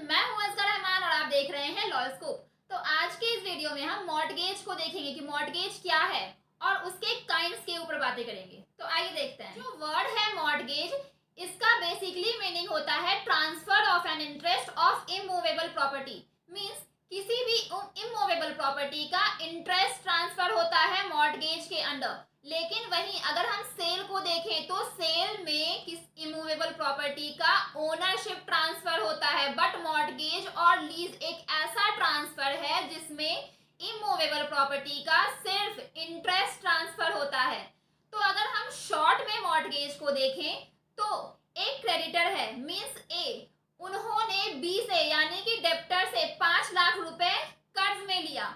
मैं हूं असगर रहमान और आप देख रहे हैं लॉ स्कूप। तो आज के इस वीडियो में हम मॉर्टगेज को देखेंगे कि मॉर्टगेज क्या है और उसके काइंड्स के ऊपर बातें करेंगे। तो आइए देखते हैं। जो वर्ड है मॉर्टगेज, इसका बेसिकली मीनिंग होता है transfer of an interest of immovable property. Means किसी भी इमूवेबल प्रॉपर्टी का इंटरेस्ट ट्रांसफर होता है मॉर्टगेज के अंडर। लेकिन वहीं अगर हम सेल को देखें तो सेल में किस इमूवेबल प्रॉपर्टी का ओनरशिप ट्रांसफर होता है, बट मॉर्टगेज और लीज एक ऐसा ट्रांसफर है जिसमें इमूवेबल प्रॉपर्टी का सिर्फ इंटरेस्ट ट्रांसफर होता है। तो अगर हम शॉर्ट में मॉर्टगेज को देखें तो एक क्रेडिटर है मींस ए, उन्होंने बी से यानी कि डेप्टर से 5 लाख रुपए कर्ज में लिया।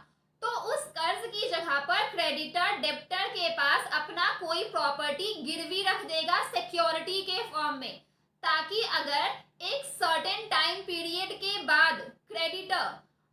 तो उस कर्ज की जगह पर क्रेडिटर डेप्टर के पास अपना कोई प्रॉपर्टी गिरवी रख देगा सिक्योरिटी के फॉर्म में, ताकि अगर एक सर्टेन टाइम पीरियड के बाद क्रेडिटर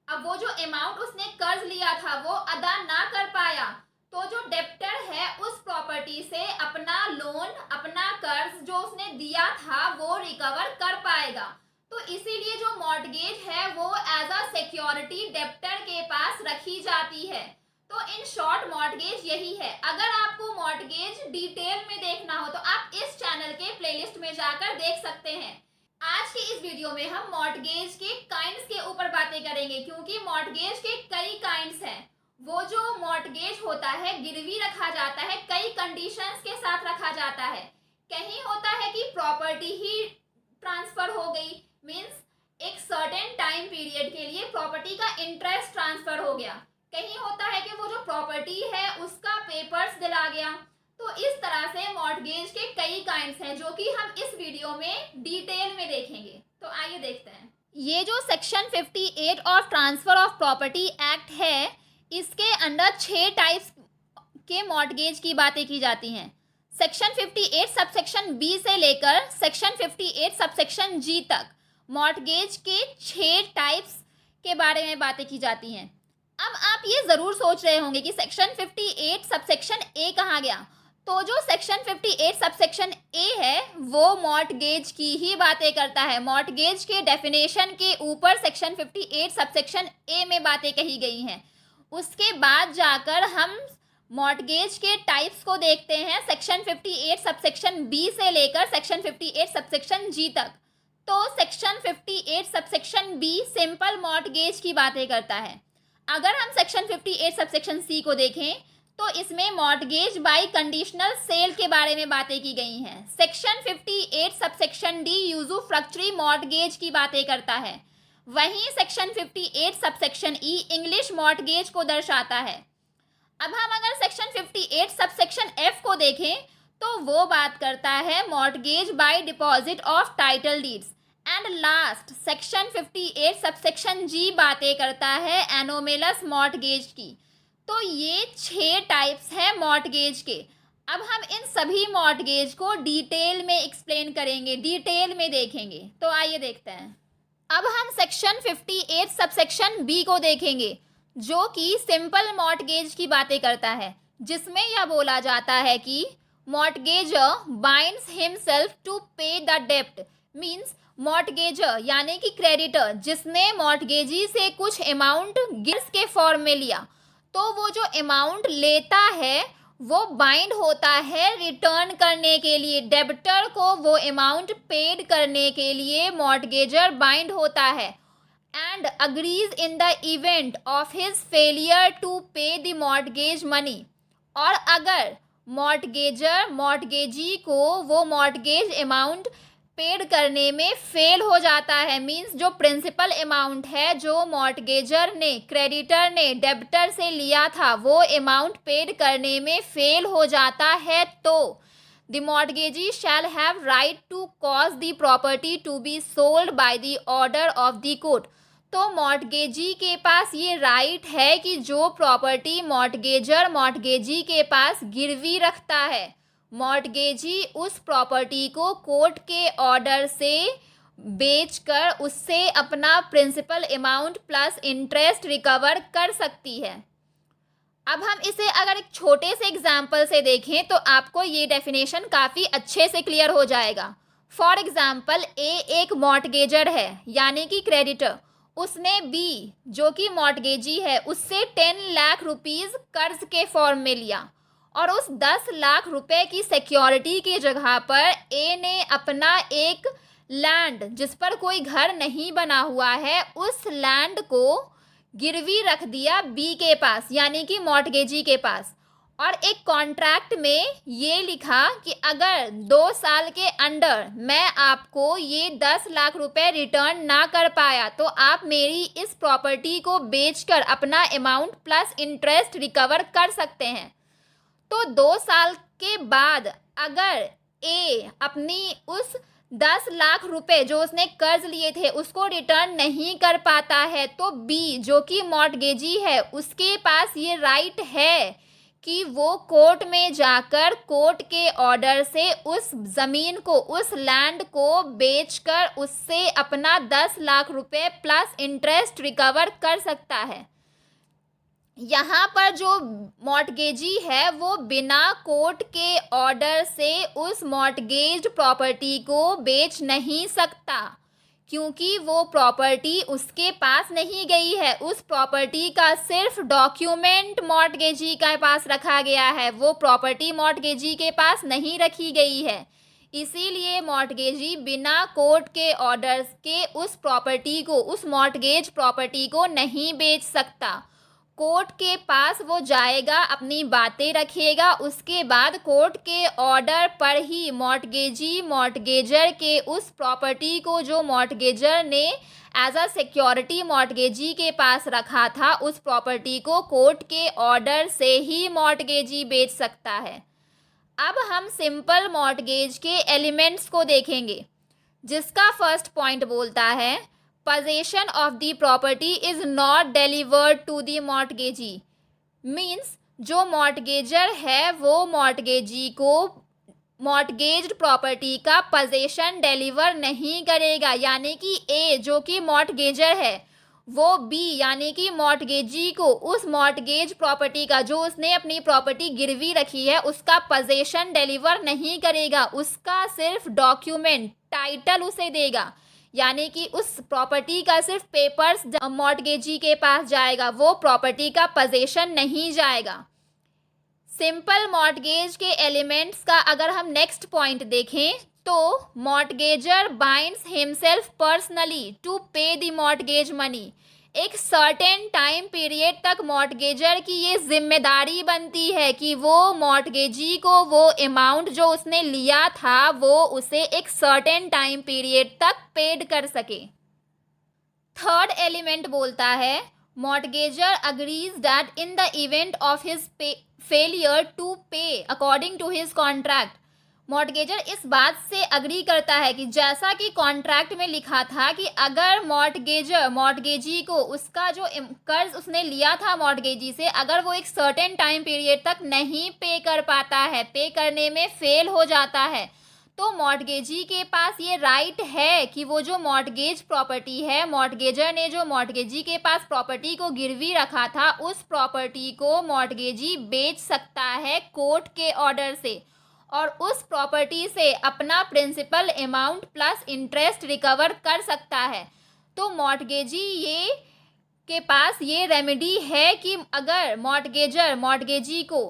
अब वो जो अमाउंट उसने कर्ज लिया था वो अदा ना कर पाया, तो जो डेप्टर है उस प्रॉपर्टी से अपना लोन, अपना कर्ज जो उसने दिया था वो रिकवर कर पाएगा। तो इसीलिए जो मॉर्टगेज है वो एज अ सिक्योरिटी डेप्टर के पास रखी जाती है। तो इन शॉर्ट मॉर्टगेज यही है। अगर आपको मॉर्टगेज डिटेल में देखना हो तो आप इस चैनल के प्लेलिस्ट में जाकर देख सकते हैं। आज के इस वीडियो में हम मॉर्टगेज के काइंड्स के ऊपर बातें करेंगे, क्योंकि मॉर्टगेज के कई काइंड्स हैं। वो जो मॉर्टगेज होता है गिरवी रखा जाता है, कई कंडीशंस के साथ रखा जाता है। कहीं होता है कि प्रॉपर्टी ही ट्रांसफर हो गई, मीन्स एक सर्टेन टाइम पीरियड के लिए प्रॉपर्टी का इंटरेस्ट ट्रांसफर हो गया। कहीं होता है कि वो जो प्रॉपर्टी है उसका पेपर्स दिला गया। तो इस तरह से मॉर्टगेज के कई काइंड्स हैं जो कि हम इस वीडियो में डिटेल में देखेंगे। तो आइए देखते हैं। ये जो section 58 of transfer of property act है, इसके अंदर 6 टाइप्स के मॉर्टगेज की बातें की जाती हैं। सेक्शन 58 सबसेक्शन बी से लेकर सेक्शन 58 सबसेक्शन जी तक मॉर्टगेज के 6 टाइप्स के बारे में बातें की जाती हैं। अब आप ये ज़रूर सोच रहे होंगे कि सेक्शन 58 सबसेक्शन ए कहाँ गया। तो जो सेक्शन 58 सबसेक्शन ए है वो मॉर्टगेज की ही बातें करता है। मॉर्टगेज के डेफिनेशन के ऊपर सेक्शन 58 सबसेक्शन ए में बातें कही गई हैं। उसके बाद जाकर हम मॉर्टगेज के टाइप्स को देखते हैं सेक्शन 58 सबसेक्शन बी से लेकर सेक्शन 58 सबसेक्शन जी तक। तो section 58 subsection B simple mortgage की बातें करता है। अगर हम सेक्शन 58 सबसेक्शन सी को देखें तो इसमें मॉर्टगेज बाय कंडीशनल सेल के बारे में बातें की गई हैं। सेक्शन 58 सबसेक्शन डी यूजुफ्रक्चुअरी मॉर्टगेज की बातें करता है। वहीं सेक्शन 58 सबसेक्शन ई इंग्लिश मॉर्टगेज को दर्शाता है। अब हम अगर सेक्शन 58 सबसेक्शन एफ को देखें तो वो बात करता है mortgage by deposit of title deeds. And last section 58 subsection G बातें करता है एनोमेलस मॉर्टगेज की। तो ये 6 टाइप्स हैं मॉर्टगेज के। अब हम इन सभी मॉर्टगेज को डिटेल में एक्सप्लेन करेंगे, डिटेल में देखेंगे। तो आइए देखते हैं। अब हम सेक्शन 58 सबसेक्शन बी को देखेंगे जो कि सिंपल मॉर्टगेज की बातें करता है, जिसमें यह बोला जाता है कि मॉर्टगेजर बाइंड्स हिमसेल्फ टू पे द डेप्ट। मीन्स मॉर्टगेजर यानी कि क्रेडिटर जिसने मॉर्टगेजी से कुछ अमाउंट गिफ्ट के फॉर्म में लिया, तो वो जो अमाउंट लेता है वो बाइंड होता है रिटर्न करने के लिए। डेबिटर को वो अमाउंट पेड करने के लिए मॉर्टगेजर बाइंड होता है and agrees in the event of his failure to pay the mortgage money। और अगर मॉर्टगेजर मॉर्टगेजी को वो मॉर्टगेज अमाउंट पेड करने में फेल हो जाता है, मींस जो प्रिंसिपल अमाउंट है जो मॉर्टगेजर ने क्रेडिटर ने डेबिटर से लिया था वो अमाउंट पेड करने में फेल हो जाता है, तो the mortgagee shall have right to cause the property to be sold by the order of the court। तो मॉर्टगेजी के पास ये राइट है कि जो प्रॉपर्टी मॉर्टगेजर मॉर्टगेजी के पास गिरवी रखता है, मॉर्टगेजी उस प्रॉपर्टी को कोर्ट के ऑर्डर से बेचकर उससे अपना principal amount plus interest recover कर सकती है। अब हम इसे अगर एक छोटे से एग्जाम्पल से देखें तो आपको ये डेफिनेशन काफ़ी अच्छे से क्लियर हो जाएगा। फॉर एग्जाम्पल ए एक मॉर्टगेजर है यानी कि क्रेडिटर, उसने बी जो कि मॉर्टगेजी है उससे 10 लाख रुपीस कर्ज के फॉर्म में लिया और उस 10 लाख रुपए की सिक्योरिटी की जगह पर ए ने अपना एक लैंड जिस पर कोई घर नहीं बना हुआ है उस लैंड को गिरवी रख दिया बी के पास यानी कि मॉर्टगेजी के पास, और एक कॉन्ट्रैक्ट में ये लिखा कि अगर 2 साल के अंदर मैं आपको ये 10 लाख रुपए रिटर्न ना कर पाया तो आप मेरी इस प्रॉपर्टी को बेचकर अपना अमाउंट प्लस इंटरेस्ट रिकवर कर सकते हैं। तो 2 साल के बाद अगर ए अपनी उस 10 लाख रुपए जो उसने कर्ज लिए थे उसको रिटर्न नहीं कर पाता है तो बी जो कि मॉर्टगेजी है उसके पास ये राइट है कि वो कोर्ट में जाकर कोर्ट के ऑर्डर से उस ज़मीन को, उस लैंड को बेचकर उससे अपना 10 लाख रुपए प्लस इंटरेस्ट रिकवर कर सकता है। यहाँ पर जो मॉर्टगेजी है वो बिना कोर्ट के ऑर्डर से उस मॉर्टगेज्ड प्रॉपर्टी को बेच नहीं सकता क्योंकि वो प्रॉपर्टी उसके पास नहीं गई है। उस प्रॉपर्टी का सिर्फ डॉक्यूमेंट मॉर्टगेजी के पास रखा गया है, वो प्रॉपर्टी मॉर्टगेजी के पास नहीं रखी गई है। इसीलिए मॉर्टगेजी बिना कोर्ट के ऑर्डर्स के उस प्रॉपर्टी को, उस मॉर्टगेज प्रॉपर्टी को नहीं बेच सकता। कोर्ट के पास वो जाएगा, अपनी बातें रखेगा, उसके बाद कोर्ट के ऑर्डर पर ही मॉर्टगेजी मॉर्टगेजर के उस प्रॉपर्टी को जो मॉर्टगेजर ने एज अ सिक्योरिटी मॉर्टगेजी के पास रखा था उस प्रॉपर्टी को कोर्ट के ऑर्डर से ही मॉर्टगेजी बेच सकता है। अब हम सिंपल मॉर्टगेज के एलिमेंट्स को देखेंगे जिसका फर्स्ट पॉइंट बोलता है possession of the property is not delivered to the mortgagee, means जो मॉर्टगेजर है वो मॉर्टगेजी को मॉर्टगेज्ड प्रॉपर्टी का पोजेशन डिलीवर नहीं करेगा, यानी कि ए जो कि मॉर्टगेजर है वो बी यानी कि मॉर्टगेजी को उस मॉर्टगेज प्रॉपर्टी का जो उसने अपनी प्रॉपर्टी गिरवी रखी है उसका पोजेशन डिलीवर नहीं करेगा, उसका सिर्फ डॉक्यूमेंट टाइटल उसे देगा, यानी कि उस प्रॉपर्टी का सिर्फ पेपर्स मॉर्टगेजी के पास जाएगा, वो प्रॉपर्टी का पोजेशन नहीं जाएगा। सिंपल मॉर्टगेज के एलिमेंट्स का अगर हम नेक्स्ट पॉइंट देखें तो मॉर्टगेजर बाइंड्स हिमसेल्फ पर्सनली टू पे द मॉर्टगेज मनी। एक सर्टेन टाइम पीरियड तक मॉर्टगेजर की ये जिम्मेदारी बनती है कि वो मॉर्टगेजी को वो अमाउंट जो उसने लिया था वो उसे एक सर्टेन टाइम पीरियड तक पेड कर सके। थर्ड एलिमेंट बोलता है mortgagor agrees that in the event of his failure to pay according to his contract, mortgagor इस बात से अग्री करता है कि जैसा कि कॉन्ट्रैक्ट में लिखा था कि अगर मॉर्टगेजर मॉर्टगेजी को उसका जो कर्ज उसने लिया था मॉर्टगेजी से अगर वो एक सर्टेन टाइम पीरियड तक नहीं पे कर पाता है, पे करने में फेल हो जाता है, तो मॉर्टगेजी के पास ये राइट है कि वो जो मॉर्टगेज प्रॉपर्टी है, मॉर्टगेजर ने जो मॉर्टगेजी के पास प्रॉपर्टी को गिरवी रखा था उस प्रॉपर्टी को मॉर्टगेजी बेच सकता है कोर्ट के ऑर्डर से और उस प्रॉपर्टी से अपना principal amount plus interest recover कर सकता है। तो मॉर्टगेजी ये के पास ये रेमेडी है कि अगर मॉर्टगेजर मॉर्टगेजी को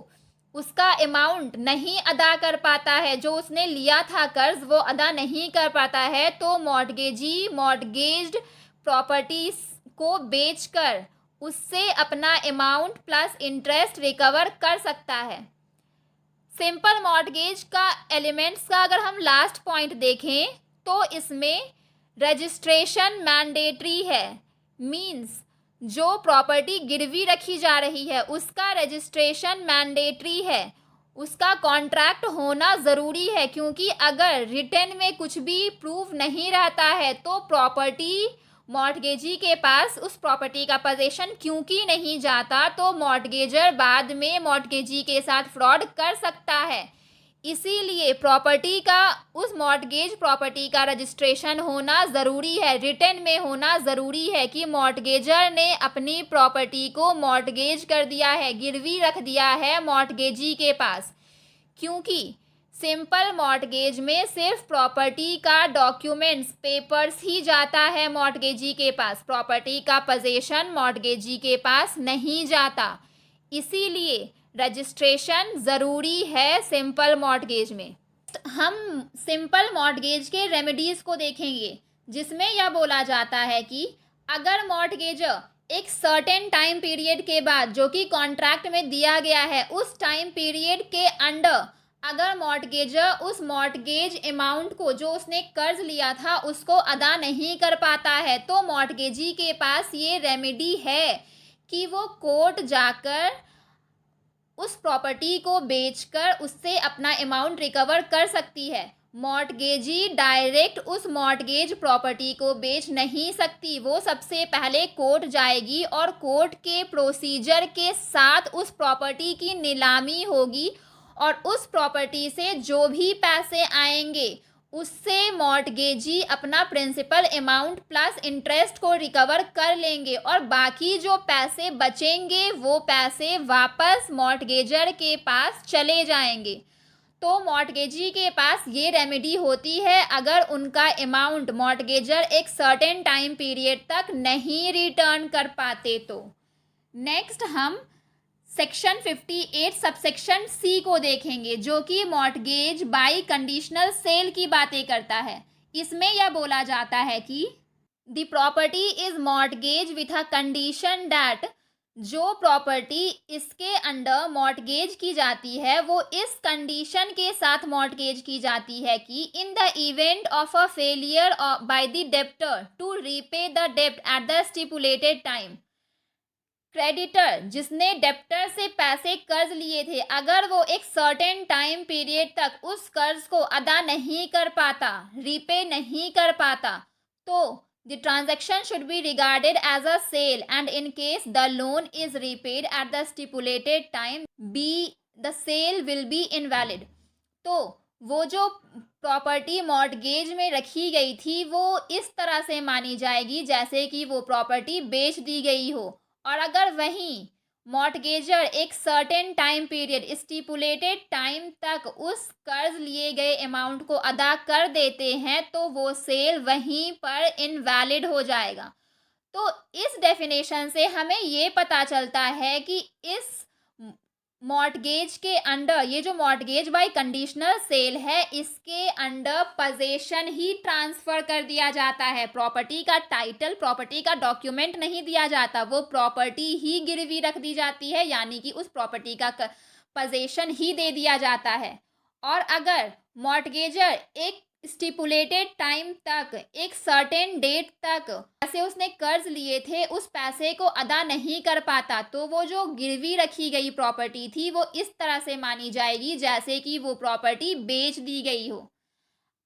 उसका अमाउंट नहीं अदा कर पाता है, जो उसने लिया था कर्ज वो अदा नहीं कर पाता है, तो मॉर्टगेजी मॉर्टगेज्ड प्रॉपर्टी को बेचकर उससे अपना अमाउंट प्लस इंटरेस्ट रिकवर कर सकता है। सिंपल मॉर्टगेज का एलिमेंट्स का अगर हम लास्ट पॉइंट देखें तो इसमें रजिस्ट्रेशन मैंडेटरी है, मींस जो प्रॉपर्टी गिरवी रखी जा रही है उसका रजिस्ट्रेशन मैंडेटरी है, उसका कॉन्ट्रैक्ट होना ज़रूरी है, क्योंकि अगर रिटर्न में कुछ भी प्रूफ नहीं रहता है तो प्रॉपर्टी मॉर्टगेजी के पास उस प्रॉपर्टी का पोजेशन क्योंकि नहीं जाता तो मॉर्टगेजर बाद में मॉर्टगेजी के साथ फ्रॉड कर सकता है। इसीलिए प्रॉपर्टी का उस मॉर्टगेज प्रॉपर्टी का रजिस्ट्रेशन होना ज़रूरी है, रिटर्न में होना ज़रूरी है कि मॉर्टगेजर ने अपनी प्रॉपर्टी को मॉर्टगेज कर दिया है, गिरवी रख दिया है मॉर्टगेजी के पास, क्योंकि सिंपल मॉर्टगेज में सिर्फ प्रॉपर्टी का डॉक्यूमेंट्स पेपर्स ही जाता है मॉर्टगेजी के पास, प्रॉपर्टी का पोजीशन मॉर्टगेजी के पास नहीं जाता। इसीलिए रजिस्ट्रेशन ज़रूरी है सिंपल मॉर्टगेज में। हम सिंपल मॉर्टगेज के रेमेडीज़ को देखेंगे, जिसमें यह बोला जाता है कि अगर मॉर्टगेजर एक सर्टेन टाइम पीरियड के बाद, जो कि कॉन्ट्रैक्ट में दिया गया है, उस टाइम पीरियड के अंडर अगर मॉर्टगेजर उस मॉर्टगेज अमाउंट को, जो उसने कर्ज लिया था, उसको अदा नहीं कर पाता है, तो मॉर्टगेजी के पास ये रेमेडी है कि वो कोर्ट जाकर उस प्रॉपर्टी को बेचकर उससे अपना अमाउंट रिकवर कर सकती है। मॉर्टगेजी डायरेक्ट उस मॉर्टगेज प्रॉपर्टी को बेच नहीं सकती, वो सबसे पहले कोर्ट जाएगी और कोर्ट के प्रोसीजर के साथ उस प्रॉपर्टी की नीलामी होगी और उस प्रॉपर्टी से जो भी पैसे आएंगे उससे मॉर्टगेजी अपना प्रिंसिपल अमाउंट प्लस इंटरेस्ट को रिकवर कर लेंगे और बाकी जो पैसे बचेंगे वो पैसे वापस मॉर्टगेजर के पास चले जाएंगे। तो मॉर्टगेजी के पास ये रेमेडी होती है अगर उनका अमाउंट मॉर्टगेजर एक सर्टेन टाइम पीरियड तक नहीं रिटर्न कर पाते तो। नेक्स्ट हम सेक्शन 58 सबसेक्शन सी को देखेंगे, जो कि मॉर्टगेज बाय कंडीशनल सेल की बातें करता है। इसमें यह बोला जाता है कि the property is mortgage with a condition that, जो प्रॉपर्टी इसके अंडर मॉर्टगेज की जाती है वो इस कंडीशन के साथ मॉर्टगेज की जाती है कि in the event of a failure by the debtor to repay the डेप्ट at the stipulated time, creditor जिसने डेप्टर से पैसे कर्ज लिए थे, अगर वो एक सर्टेन टाइम पीरियड तक उस कर्ज को अदा नहीं कर पाता, रीपे नहीं कर पाता, तो the transaction should be regarded as a sale and in case the loan is repaid at the stipulated time the sale will be invalid। तो वो जो प्रॉपर्टी मॉर्टगेज में रखी गई थी वो इस तरह से मानी जाएगी जैसे कि वो प्रॉपर्टी बेच दी गई हो, और अगर वहीं मॉर्टगेजर एक certain time period stipulated time तक उस कर्ज लिए गए अमाउंट को अदा कर देते हैं तो वो सेल वहीं पर इनवैलिड हो जाएगा। तो इस डेफिनेशन से हमें ये पता चलता है कि इस मॉर्टगेज के अंडर, ये जो मॉर्टगेज बाय कंडीशनल सेल है, इसके अंडर पोजीशन ही ट्रांसफ़र कर दिया जाता है। प्रॉपर्टी का टाइटल, प्रॉपर्टी का डॉक्यूमेंट नहीं दिया जाता, वो प्रॉपर्टी ही गिरवी रख दी जाती है, यानी कि उस प्रॉपर्टी का पोजीशन ही दे दिया जाता है। और अगर मॉर्टगेजर एक स्टिपुलेटेड टाइम तक, एक सर्टेन डेट तक पैसे उसने कर्ज लिए थे उस पैसे को अदा नहीं कर पाता, तो वो जो गिरवी रखी गई प्रॉपर्टी थी वो इस तरह से मानी जाएगी जैसे कि वो प्रॉपर्टी बेच दी गई हो।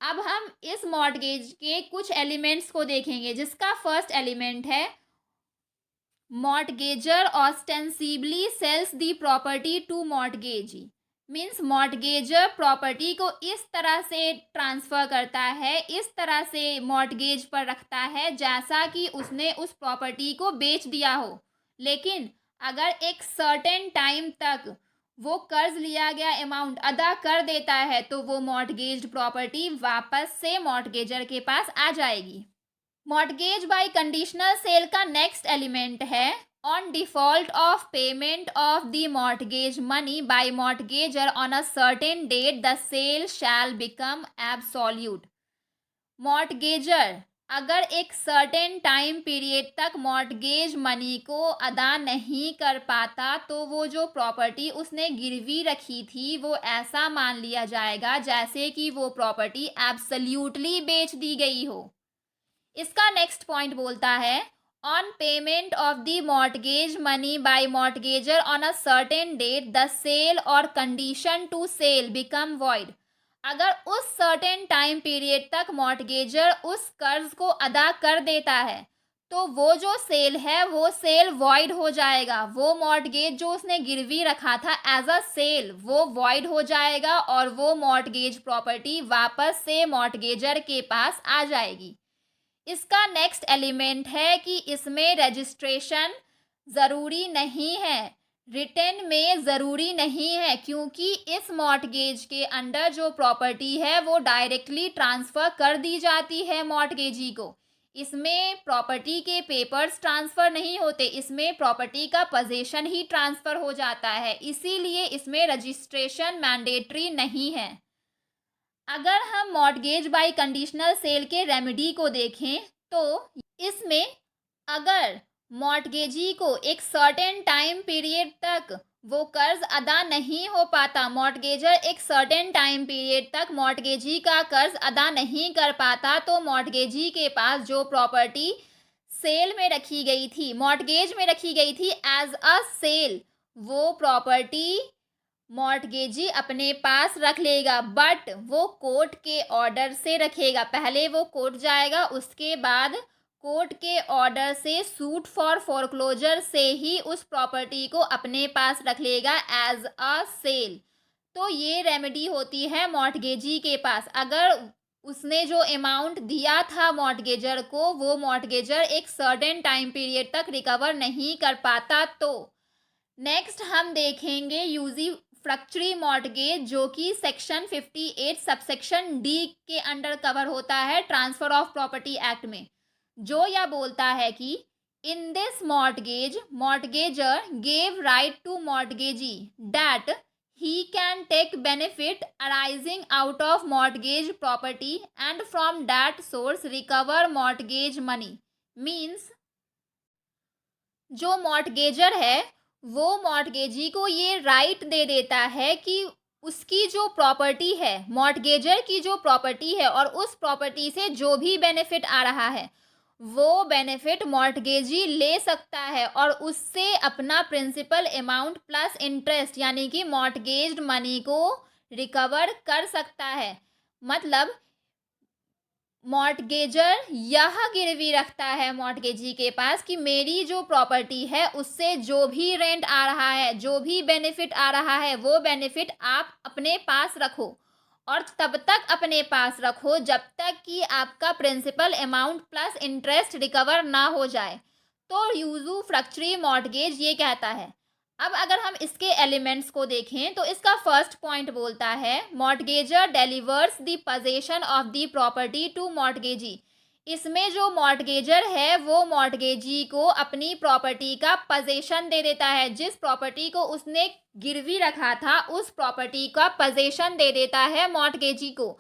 अब हम इस मॉर्टगेज के कुछ एलिमेंट्स को देखेंगे, जिसका फर्स्ट एलिमेंट है mortgagor ostensibly sells the property to mortgagee. Means mortgagor property को इस तरह से ट्रांसफ़र करता है, इस तरह से मॉर्टगेज पर रखता है जैसा कि उसने उस प्रॉपर्टी को बेच दिया हो, लेकिन अगर एक सर्टेन टाइम तक वो कर्ज लिया गया अमाउंट अदा कर देता है तो वो मॉर्टगेज्ड प्रॉपर्टी वापस से मॉर्टगेजर के पास आ जाएगी। मॉर्टगेज बाय कंडीशनल सेल का नेक्स्ट एलिमेंट है on default of payment of the mortgage money by mortgager on a certain date the sale shall become absolute। mortgager अगर एक सर्टेन टाइम पीरियड तक मॉर्टगेज मनी को अदा नहीं कर पाता तो वो जो प्रॉपर्टी उसने गिरवी रखी थी वो ऐसा मान लिया जाएगा जैसे कि वो प्रॉपर्टी एब्सोल्यूटली बेच दी गई हो। इसका नेक्स्ट पॉइंट बोलता है on payment of the mortgage money by mortgager on a certain date the sale or condition to sale become void। अगर उस सर्टेन टाइम पीरियड तक मॉर्टगेजर उस कर्ज को अदा कर देता है तो वो जो सेल है वो सेल वॉइड हो जाएगा, वो मॉर्टगेज जो उसने गिरवी रखा था एज अ सेल वो वॉइड हो जाएगा और वो मॉर्टगेज प्रॉपर्टी वापस से मॉर्टगेजर के पास आ जाएगी। इसका नेक्स्ट एलिमेंट है कि इसमें रजिस्ट्रेशन ज़रूरी नहीं है। रिटर्न में ज़रूरी नहीं है, क्योंकि इस मॉर्टगेज के अंडर जो प्रॉपर्टी है वो डायरेक्टली ट्रांसफ़र कर दी जाती है मॉर्टगेजी को। इसमें प्रॉपर्टी के पेपर्स ट्रांसफ़र नहीं होते, इसमें प्रॉपर्टी का पोजीशन ही ट्रांसफ़र हो जाता है, इसीलिए इसमें रजिस्ट्रेशन मैंडेटरी नहीं है। अगर हम मॉर्टगेज बाय कंडीशनल सेल के रेमेडी को देखें तो इसमें अगर मॉर्टगेजी को एक सर्टेन टाइम पीरियड तक वो कर्ज अदा नहीं हो पाता, मॉर्टगेजर एक सर्टेन टाइम पीरियड तक मॉर्टगेजी का कर्ज अदा नहीं कर पाता, तो मॉर्टगेजी के पास जो प्रॉपर्टी सेल में रखी गई थी, मॉर्टगेज में रखी गई थी एज अ सेल, वो प्रॉपर्टी मॉर्टगेजी अपने पास रख लेगा, बट वो कोर्ट के ऑर्डर से रखेगा। पहले वो कोर्ट जाएगा, उसके बाद कोर्ट के ऑर्डर से सूट फॉर फोरक्लोजर से ही उस प्रॉपर्टी को अपने पास रख लेगा एज अ सेल। तो ये रेमेडी होती है मॉर्टगेजी के पास। अगर उसने जो अमाउंट दिया था मॉर्टगेजर को, वो मॉर्टगेजर एक सर्टेन टाइम पीरियड तक रिकवर नहीं कर पाता, तो नेक्स्ट हम देखेंगे यूजी फ्रक्चरी मॉर्टगेज, जो कि सेक्शन 58 सबसेक्शन डी के अंडर कवर होता है ट्रांसफर ऑफ प्रॉपर्टी एक्ट में, जो यह बोलता है कि in this mortgage mortgagor gave right to mortgagee that he can take benefit arising out of mortgage property and from that source recover mortgage money। Means जो mortgagor है वो मॉर्टगेजी को ये राइट दे देता है कि उसकी जो प्रॉपर्टी है, मॉर्टगेजर की जो प्रॉपर्टी है और उस प्रॉपर्टी से जो भी बेनिफिट आ रहा है वो बेनिफिट मॉर्टगेजी ले सकता है और उससे अपना प्रिंसिपल अमाउंट प्लस इंटरेस्ट यानी कि मॉर्टगेज्ड मनी को रिकवर कर सकता है। मतलब मॉर्टगेजर यह गिरवी रखता है मॉर्टगेजी के पास कि मेरी जो प्रॉपर्टी है उससे जो भी रेंट आ रहा है, जो भी बेनिफिट आ रहा है, वो बेनिफिट आप अपने पास रखो और तब तक अपने पास रखो जब तक कि आपका principal amount plus interest recover ना हो जाए। तो यूजू फ्रक्चरी मॉर्टगेज ये कहता है। अब अगर हम इसके एलिमेंट्स को देखें तो इसका फर्स्ट पॉइंट बोलता है mortgagor delivers the position of the property to mortgagee. इसमें जो मॉर्टगेजर है वो मॉर्टगेजी को अपनी प्रॉपर्टी का पोजीशन दे देता है। जिस प्रॉपर्टी को उसने गिरवी रखा था उस प्रॉपर्टी का पोजीशन दे देता है मॉर्टगेजी को,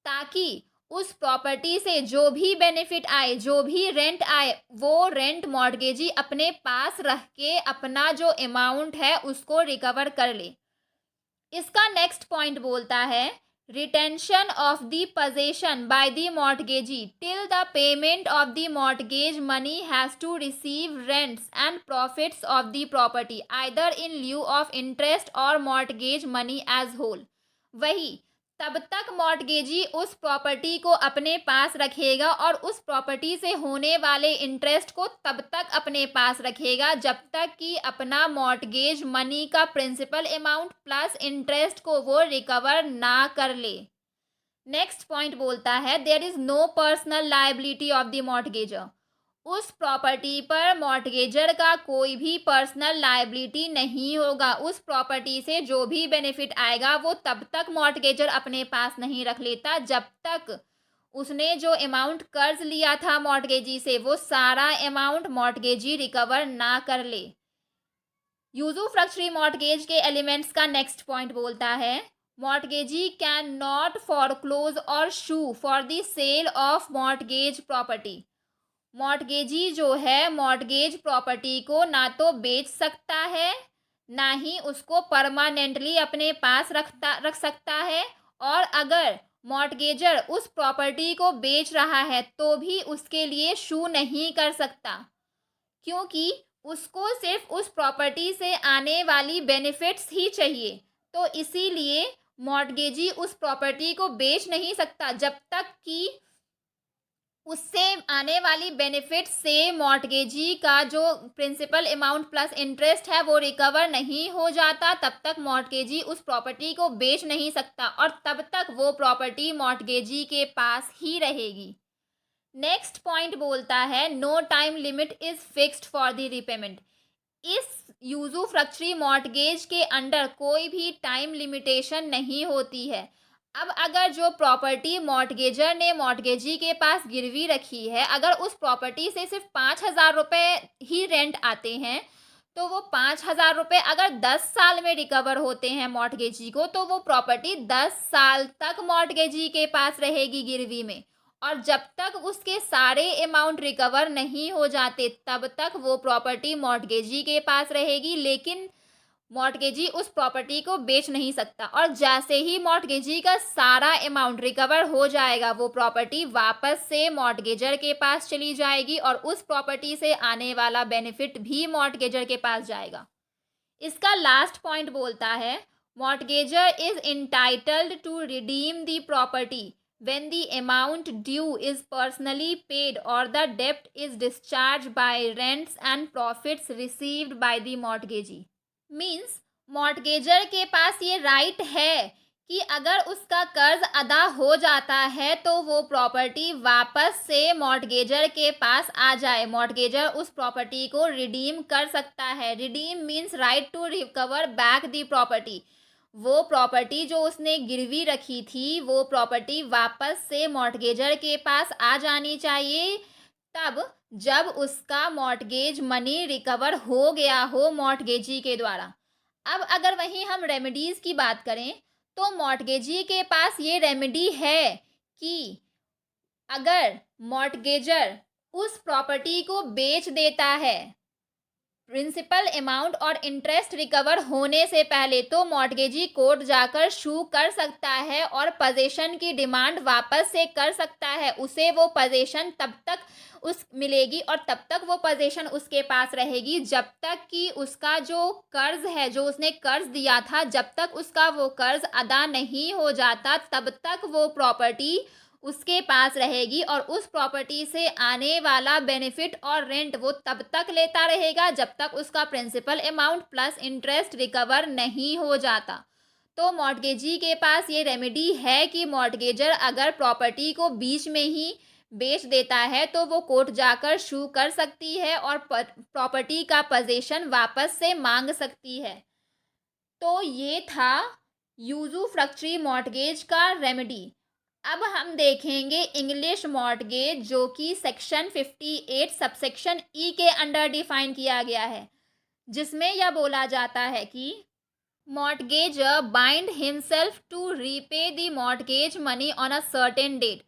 ताकि उस प्रॉपर्टी से जो भी बेनिफिट आए, जो भी रेंट आए, वो रेंट मॉर्टगेजी अपने पास रख के अपना जो अमाउंट है उसको रिकवर कर ले। इसका नेक्स्ट पॉइंट बोलता है retention of the position by the mortgagee till the payment of the mortgage money has to receive rents and profits of the property either in lieu of interest और mortgage money as whole. वही तब तक मॉर्टगेजी उस property को अपने पास रखेगा और उस प्रॉपर्टी से होने वाले इंटरेस्ट को तब तक अपने पास रखेगा जब तक कि अपना मॉर्टगेज मनी का प्रिंसिपल अमाउंट प्लस इंटरेस्ट को वो रिकवर ना कर ले। नेक्स्ट पॉइंट बोलता है there is no personal liability of the mortgagor. उस प्रॉपर्टी पर मॉर्टगेजर का कोई भी पर्सनल लायबिलिटी नहीं होगा। उस प्रॉपर्टी से जो भी बेनिफिट आएगा वो तब तक मॉर्टगेजर अपने पास नहीं रख लेता जब तक उसने जो अमाउंट कर्ज लिया था मॉर्टगेजी से वो सारा अमाउंट मॉर्टगेजी रिकवर ना कर ले। यूजुफ्रक्चरी मॉर्टगेज के एलिमेंट्स का नेक्स्ट पॉइंट बोलता है मॉर्टगेजी कैन नॉट फॉरक्लोज और sue for the sale of mortgage property. Mortgagee जो है मॉर्टगेज प्रॉपर्टी को ना तो बेच सकता है, ना ही उसको परमानेंटली अपने पास रख सकता है, और अगर मॉर्टगेजर उस प्रॉपर्टी को बेच रहा है तो भी उसके लिए शू नहीं कर सकता, क्योंकि उसको सिर्फ उस प्रॉपर्टी से आने वाली बेनिफिट्स ही चाहिए। तो इसीलिए मॉर्टगेजी उस प्रॉपर्टी को बेच नहीं सकता जब तक कि उससे आने वाली बेनिफिट से मॉर्टगेजी का जो प्रिंसिपल अमाउंट प्लस इंटरेस्ट है वो रिकवर नहीं हो जाता, तब तक मॉर्टगेजी उस प्रॉपर्टी को बेच नहीं सकता और तब तक वो प्रॉपर्टी मॉर्टगेजी के पास ही रहेगी। नेक्स्ट पॉइंट बोलता है no time limit is fixed for the repayment. इस यूजुफ्रक्चुअरी मॉर्टगेज के अंडर कोई भी टाइम लिमिटेशन नहीं होती है। अब अगर जो प्रॉपर्टी मॉर्टगेजर ने मॉर्टगेजी के पास गिरवी रखी है, अगर उस प्रॉपर्टी से सिर्फ 5,000 रुपये ही रेंट आते हैं, तो वो 5,000 रुपये अगर 10 साल में रिकवर होते हैं मॉर्टगेजी को, तो वो प्रॉपर्टी 10 साल तक मॉर्टगेजी के पास रहेगी गिरवी में। और जब तक उसके सारे अमाउंट रिकवर नहीं हो जाते, तब तक वो प्रॉपर्टी मॉर्टगेजी के पास रहेगी, लेकिन मॉर्टगेजी उस प्रॉपर्टी को बेच नहीं सकता। और जैसे ही मॉर्टगेजी का सारा अमाउंट रिकवर हो जाएगा, वो प्रॉपर्टी वापस से मॉर्टगेजर के पास चली जाएगी और उस प्रॉपर्टी से आने वाला बेनिफिट भी मॉर्टगेजर के पास जाएगा। इसका लास्ट पॉइंट बोलता है, mortgagor is entitled to redeem the property when the amount due is personally paid or the debt is discharged by rents and profits received by the mortgagee। Means mortgagor के पास ये right है कि अगर उसका कर्ज अदा हो जाता है तो वो प्रॉपर्टी वापस से मॉर्टगेजर के पास आ जाए। मॉर्टगेजर उस प्रॉपर्टी को रिडीम कर सकता है। Redeem means right to recover back the property. वो प्रॉपर्टी जो उसने गिरवी रखी थी, वो प्रॉपर्टी वापस से मॉर्टगेजर के पास आ जानी चाहिए, तब जब उसका मॉर्टगेज मनी रिकवर हो गया हो मॉर्टगेजी के द्वारा। अब अगर वहीं हम रेमेडीज़ की बात करें, तो मॉर्टगेजी के पास ये रेमेडी है कि अगर मॉर्टगेजर उस प्रॉपर्टी को बेच देता है प्रिंसिपल अमाउंट और इंटरेस्ट रिकवर होने से पहले, तो मॉर्टगेजी कोर्ट जाकर शू कर सकता है और पोजीशन की डिमांड वापस से कर सकता है। उसे वो पोजीशन तब तक उस मिलेगी और तब तक वो पोजीशन उसके पास रहेगी जब तक कि उसका जो कर्ज है, जो उसने कर्ज दिया था, जब तक उसका वो कर्ज अदा नहीं हो जाता, तब तक वो प्रॉपर्टी उसके पास रहेगी और उस प्रॉपर्टी से आने वाला बेनिफिट और रेंट वो तब तक लेता रहेगा जब तक उसका principal amount plus interest recover नहीं हो जाता। तो मॉर्टगेजी के पास ये रेमेडी है कि मॉर्टगेजर अगर प्रॉपर्टी को बीच में ही बेच देता है तो वो कोर्ट जाकर शू कर सकती है और प्रॉपर्टी का पोजीशन वापस से मांग सकती है। तो ये था यूजुफ्रक्चुअरी मॉर्टगेज का रेमेडी। अब हम देखेंगे इंग्लिश मॉर्टगेज, जो कि सेक्शन 58 सबसेक्शन ई के अंडर डिफाइन किया गया है, जिसमें यह बोला जाता है कि mortgagor bind himself to repay the mortgage money on a certain date.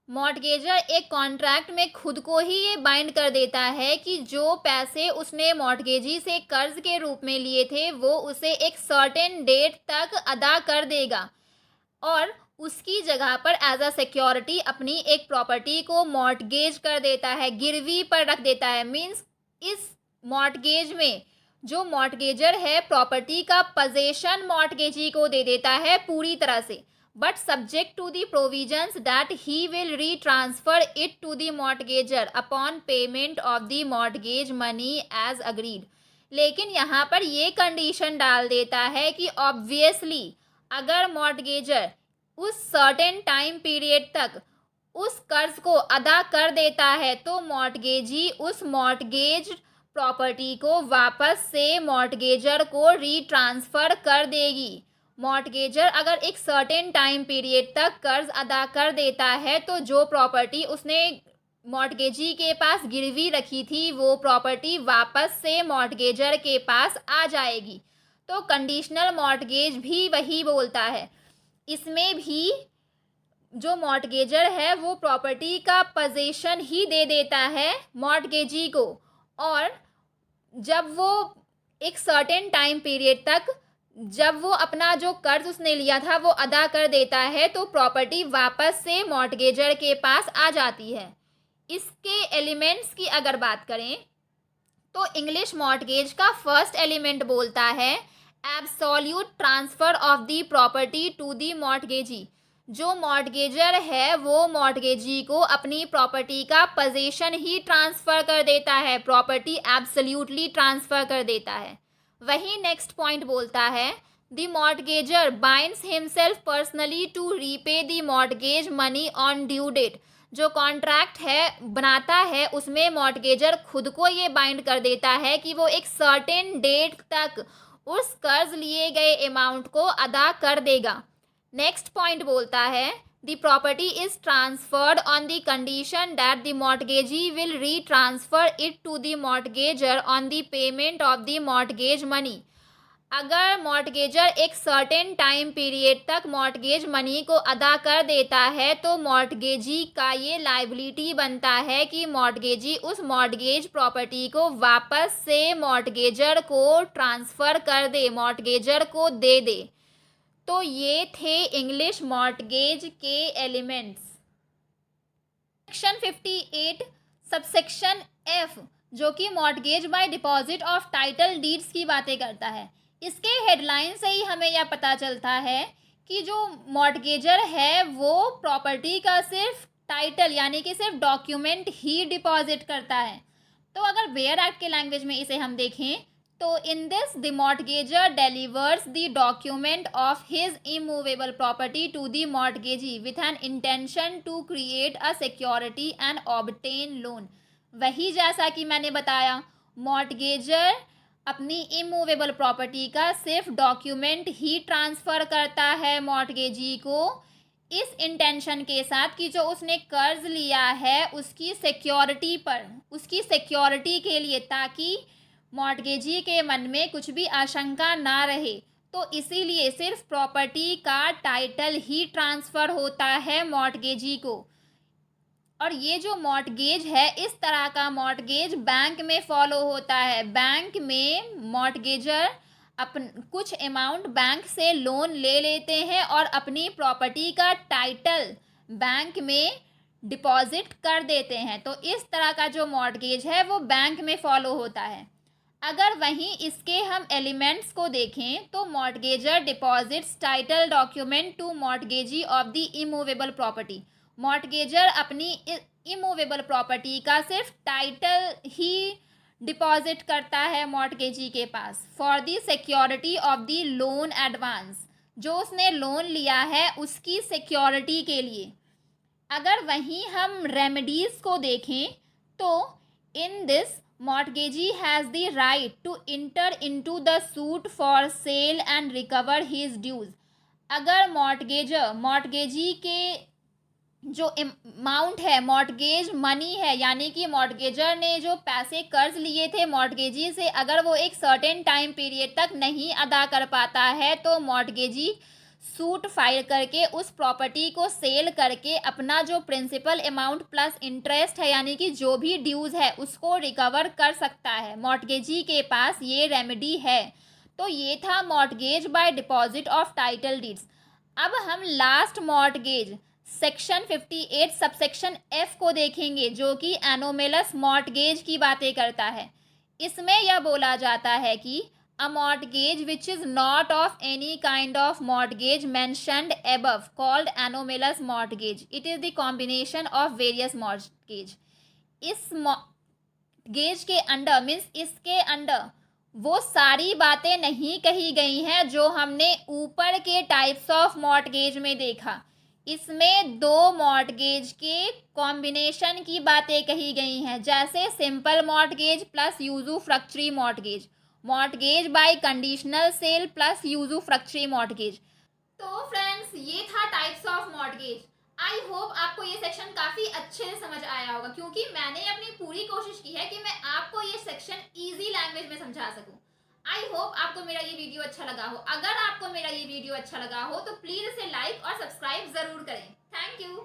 Mortgagor एक कॉन्ट्रैक्ट में खुद को ही ये बाइंड कर देता है कि जो पैसे उसने मॉर्टगेजी से कर्ज के रूप में लिए थे, वो उसे एक सर्टेन डेट तक अदा कर देगा और उसकी जगह पर एज अ सिक्योरिटी अपनी एक प्रॉपर्टी को मॉर्टगेज कर देता है, गिरवी पर रख देता है। मीन्स इस मॉर्टगेज में जो मॉर्टगेजर है प्रॉपर्टी का पोजीशन मॉर्टगेजी को दे देता है पूरी तरह से, but subject to the provisions that he will retransfer it to the mortgagor upon payment of the mortgage money as agreed. लेकिन यहाँ पर ये कंडीशन डाल देता है कि ऑब्वियसली अगर मॉर्टगेजर उस सर्टेन टाइम पीरियड तक उस कर्ज को अदा कर देता है तो मॉर्टगेजी उस मॉर्टगेज प्रॉपर्टी को वापस से मॉर्टगेजर को रीट्रांसफ़र कर देगी। मॉर्टगेजर अगर एक सर्टेन टाइम पीरियड तक कर्ज अदा कर देता है तो जो प्रॉपर्टी उसने मॉर्टगेजी के पास गिरवी रखी थी, वो प्रॉपर्टी वापस से मॉर्टगेजर के पास आ जाएगी। तो कंडीशनल मॉर्टगेज भी वही बोलता है। इसमें भी जो मॉर्टगेजर है वो प्रॉपर्टी का पोजीशन ही दे देता है मॉर्टगेजी को, और जब वो एक सर्टेन टाइम पीरियड तक जब वो अपना जो कर्ज उसने लिया था वो अदा कर देता है तो प्रॉपर्टी वापस से मॉर्टगेजर के पास आ जाती है। इसके एलिमेंट्स की अगर बात करें तो इंग्लिश मॉर्टगेज का फर्स्ट एलिमेंट बोलता है absolute transfer of the property to the mortgagee. जो मॉर्टगेजर है वो मॉर्टगेजी को अपनी प्रॉपर्टी का पोजीशन ही ट्रांसफ़र कर देता है, प्रॉपर्टी एब्सोल्यूटली ट्रांसफ़र कर देता है। वही नेक्स्ट पॉइंट बोलता है the mortgagor binds himself personally to repay the mortgage money on due date. जो कॉन्ट्रैक्ट है बनाता है उसमें मॉर्टगेजर खुद को ये बाइंड कर देता है कि वो एक सर्टेन डेट तक उस कर्ज लिए गए अमाउंट को अदा कर देगा। नेक्स्ट पॉइंट बोलता है the property is transferred on the condition that the mortgagee will retransfer it to the mortgagor on the payment of the mortgage money. अगर मॉर्टगेजर एक सर्टेन टाइम पीरियड तक मॉर्टगेज मनी को अदा कर देता है तो मॉर्टगेजी का ये लायबिलिटी बनता है कि मॉर्टगेजी उस मॉर्टगेज प्रॉपर्टी को वापस से मॉर्टगेजर को ट्रांसफ़र कर दे, मॉर्टगेजर को दे दे। तो ये थे इंग्लिश मॉर्टगेज के एलिमेंट्स। सेक्शन 58 सबसेक्शन एफ जो कि mortgage by deposit of title deeds की बातें करता है। इसके हेडलाइन से ही हमें यह पता चलता है कि जो मॉर्टगेजर है वो प्रॉपर्टी का सिर्फ टाइटल यानी कि सिर्फ डॉक्यूमेंट ही डिपॉजिट करता है। तो अगर वेयर एक्ट के लैंग्वेज में इसे हम देखें तो in this the mortgagor delivers the document of his immovable property to the mortgagee with an intention to create a security and obtain loan. वही जैसा कि मैंने बताया, मॉर्टगेजर अपनी इमूवेबल प्रॉपर्टी का सिर्फ डॉक्यूमेंट ही ट्रांसफ़र करता है मॉर्टगेजी को इस इंटेंशन के साथ कि जो उसने कर्ज लिया है उसकी सिक्योरिटी पर, उसकी सिक्योरिटी के लिए, ताकि मॉर्टगेजी के मन में कुछ भी आशंका ना रहे। तो इसीलिए सिर्फ प्रॉपर्टी का टाइटल ही ट्रांसफ़र होता है मॉर्टगेजी को। और ये जो मॉर्टगेज है, इस तरह का मॉर्टगेज बैंक में फॉलो होता है। बैंक में मॉर्टगेजर कुछ अमाउंट बैंक से लोन ले लेते हैं और अपनी प्रॉपर्टी का टाइटल बैंक में डिपॉजिट कर देते हैं। तो इस तरह का जो मॉर्टगेज है वो बैंक में फॉलो होता है। अगर वहीं इसके हम एलिमेंट्स को देखें तो mortgagor deposits title document to mortgagee of the immovable property. Mortgagor अपनी इमूवेबल प्रॉपर्टी का सिर्फ टाइटल ही डिपॉजिट करता है मॉर्टगेजी के पास for the security of the loan advance, जो उसने लोन लिया है उसकी सिक्योरिटी के लिए। अगर वहीं हम रेमेडीज़ को देखें तो in this mortgagee has the right to enter into the suit for sale and recover his dues. अगर मॉर्टगेजी के जो अमाउंट है, मॉर्टगेज मनी है, यानी कि मॉर्टगेजर ने जो पैसे कर्ज लिए थे मॉर्टगेजी से, अगर वो एक सर्टेन टाइम पीरियड तक नहीं अदा कर पाता है तो मॉर्टगेजी सूट फाइल करके उस प्रॉपर्टी को सेल करके अपना जो प्रिंसिपल अमाउंट प्लस इंटरेस्ट है यानी कि जो भी ड्यूज़ है उसको रिकवर कर सकता है। मॉर्टगेजी के पास ये रेमेडी है। तो ये था mortgage by deposit of title deeds. अब हम last mortgage section 58 subsection F को देखेंगे जो कि एनोमेलस मॉर्टगेज की बातें करता है। इसमें यह बोला जाता है कि a mortgage which is not of any kind of mortgage mentioned above called anomalous mortgage. It is the combination of various mortgage. इस mortgage के अंडर मीन्स इसके अंडर वो सारी बातें नहीं कही गई हैं जो हमने ऊपर के टाइप्स ऑफ मॉर्टगेज में देखा। इसमें दो मॉर्टगेज के कॉम्बिनेशन की बातें कही गई हैं, जैसे simple mortgage plus usufructuary mortgage, mortgage by conditional sale plus usufructuary mortgage. तो फ्रेंड्स ये था types of mortgage. I hope आपको ये सेक्शन काफ़ी अच्छे से समझ आया होगा, क्योंकि मैंने अपनी पूरी कोशिश की है कि मैं आपको ये सेक्शन इजी लैंग्वेज में समझा सकूं। आई होप आपको मेरा ये वीडियो अच्छा लगा हो। अगर आपको मेरा ये वीडियो अच्छा लगा हो तो प्लीज़ इसे लाइक और सब्सक्राइब ज़रूर करें। Thank you.